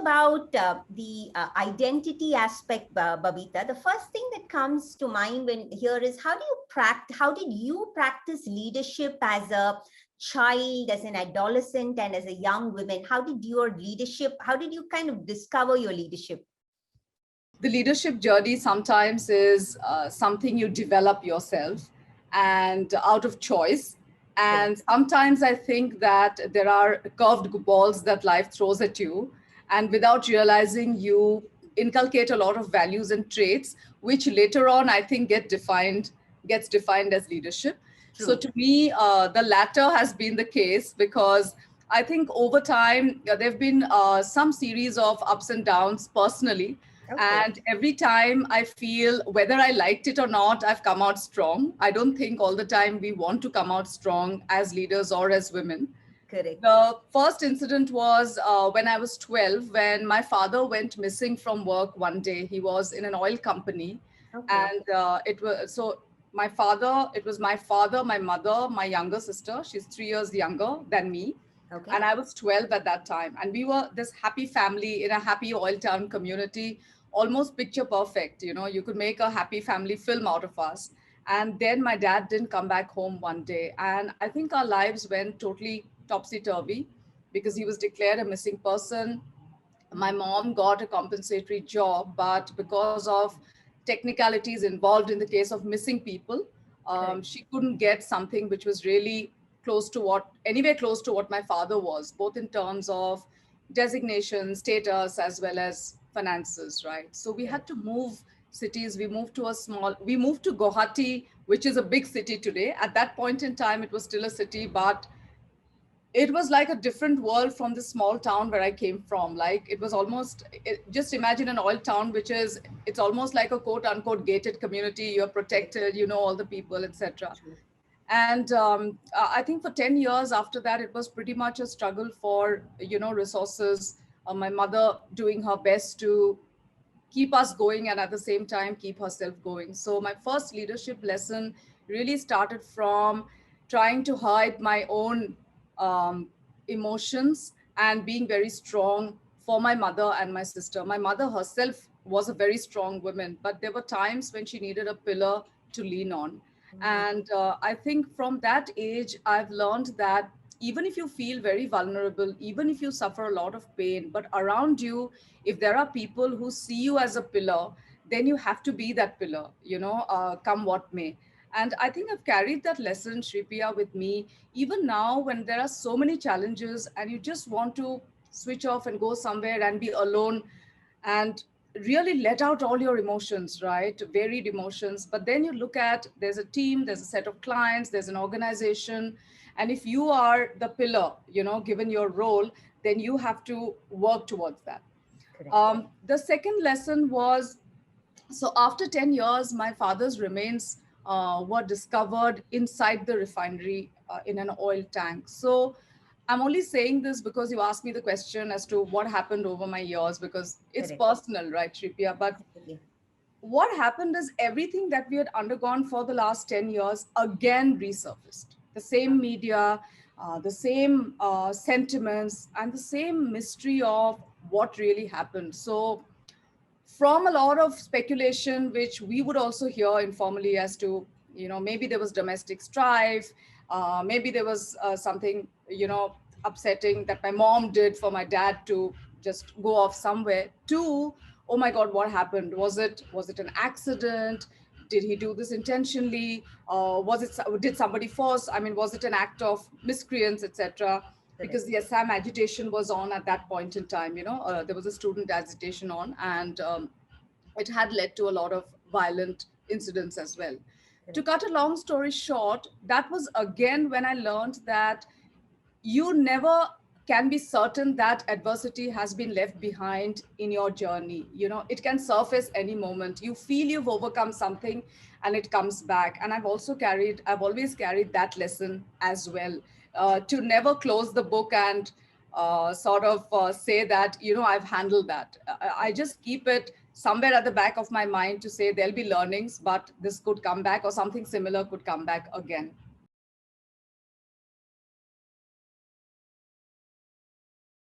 about the identity aspect, Babita, the first thing that comes to mind when here is how did you practice leadership as a child, as an adolescent, and as a young woman? How did you kind of discover your leadership? The leadership journey sometimes is something you develop yourself and out of choice. And sometimes I think that there are curved balls that life throws at you. And without realizing, you inculcate a lot of values and traits, which later on I think gets defined as leadership. True. So to me, the latter has been the case because I think over time, there have been some series of ups and downs personally. And every time I feel whether I liked it or not, I've come out strong. I don't think all the time we want to come out strong as leaders or as women. Correct. The first incident was when I was 12, when my father went missing from work one day. He was in an oil company. And it was my father, my mother, my younger sister. She's 3 years younger than me. And I was 12 at that time. And we were this happy family in a happy oil town community, almost picture perfect. You know, you could make a happy family film out of us. And then my dad didn't come back home one day. And I think our lives went totally topsy-turvy because he was declared a missing person. My mom got a compensatory job, but because of technicalities involved in the case of missing people, she couldn't get something which was really anywhere close to what my father was, both in terms of designation, status, as well as finances, right? So we had to move cities. We moved to Guwahati, which is a big city today. At that point in time, it was still a city, but it was like a different world from the small town where I came from. Like it was just imagine an oil town, it's almost like a quote unquote gated community. You're protected, you know, all the people, etc. And I think for 10 years after that, it was pretty much a struggle for, resources. My mother doing her best to keep us going and at the same time keep herself going. So my first leadership lesson really started from trying to hide my own emotions and being very strong for my mother and my sister. My mother herself was a very strong woman, but there were times when she needed a pillar to lean on. And I think from that age, I've learned that even if you feel very vulnerable, even if you suffer a lot of pain, but around you, if there are people who see you as a pillar, then you have to be that pillar, come what may. And I think I've carried that lesson, Sripriyaa, with me, even now when there are so many challenges and you just want to switch off and go somewhere and be alone and really let out all your emotions, right? Varied emotions. But then you look at, there's a team, there's a set of clients, there's an organization. And if you are the pillar, given your role, then you have to work towards that. The second lesson was, so after 10 years, my father's remains were discovered inside the refinery in an oil tank. So I'm only saying this because you asked me the question as to what happened over my years, because it's personal, right, Sripriyaa? But what happened is everything that we had undergone for the last 10 years again resurfaced. The same media, the same sentiments, and the same mystery of what really happened. So from a lot of speculation, which we would also hear informally as to, maybe there was domestic strife, maybe there was something, upsetting that my mom did for my dad to just go off somewhere, to, oh my God, what happened? Was it an accident? Did he do this intentionally? Did somebody force? I mean, was it an act of miscreants, etc.? Because the Assam agitation was on at that point in time, there was a student agitation on, and it had led to a lot of violent incidents as well. To cut a long story short, that was again when I learned that you never can be certain that adversity has been left behind in your journey. It can surface any moment. You feel you've overcome something and it comes back. And I've always carried that lesson as well, to never close the book and say that, I've handled that. I just keep it somewhere at the back of my mind to say there'll be learnings, but this could come back or something similar could come back again.